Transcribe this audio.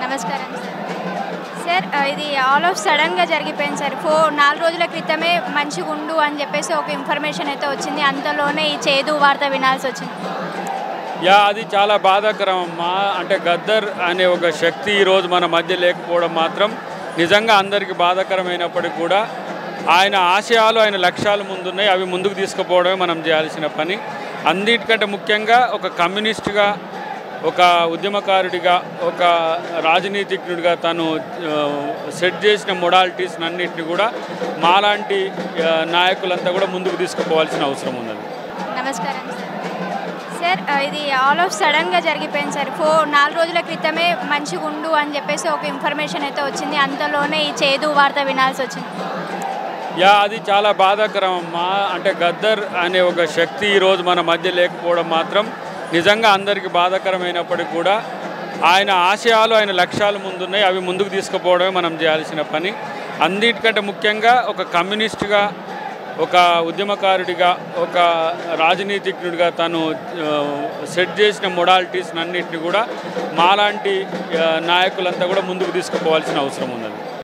నమస్కారం sir. Sir ఇది all of సడన్‌గా జరిగిపోయింది సార్. 4 రోజుల క్రితమే మంచిగుండు అని చెప్పేసి ఒక ఇన్ఫర్మేషన్ అయితే వచ్చింది. అంతలోనే ఈ చేదు వార్త వినాల్సొచ్చింది. అది చాలా బాధాకరం అమ్మా. అంటే గద్దర్ అనే ఒక శక్తి ఈరోజు మన మధ్య లేకపోవడం మాత్రం నిజంగా అందరికీ బాధాకరమైనప్పటికీ కూడా ఆయన ఆశయాలు, ఆయన లక్ష్యాలు ముందున్నాయి. అవి ముందుకు తీసుకుపోవడమే మనం చేయాల్సిన పని. అన్నిటికంటే ముఖ్యంగా ఒక కమ్యూనిస్టుగా, ఒక ఉద్యమకారుడిగా, ఒక రాజనీతిజ్ఞుడిగా తను సెట్ చేసిన మొడాలిటీస్ అన్నింటినీ కూడా మాలాంటి నాయకులంతా కూడా ముందుకు తీసుకుపోవాల్సిన అవసరం ఉన్నది. నమస్కారం సార్. సార్ ఇది ఆల్ ఆఫ్ సడన్‌గా జరిగిపోయింది సార్. 4 రోజుల క్రితమే మంచిగుండు అని చెప్పేసి ఒక ఇన్ఫర్మేషన్ అయితే వచ్చింది. అంతలోనే ఈ చేదు వార్త వినాల్సొచ్చింది. అది చాలా బాధాకరం అమ్మా. అంటే గద్దర్ అనే ఒక శక్తి ఈరోజు మన మధ్య లేకపోవడం మాత్రం నిజంగా అందరికీ బాధాకరమైనప్పటికీ కూడా ఆయన ఆశయాలు, ఆయన లక్ష్యాలు ముందున్నాయి. అవి ముందుకు తీసుకుపోవడమే మనం చేయాల్సిన పని. అన్నిటికంటే ముఖ్యంగా ఒక కమ్యూనిస్టుగా, ఒక ఉద్యమకారుడిగా, ఒక రాజనీతిజ్ఞుడిగా తను సెట్ చేసిన మొడాలిటీస్ అన్నింటినీ కూడా మాలాంటి నాయకులంతా కూడా ముందుకు తీసుకుపోవాల్సిన అవసరం ఉన్నది.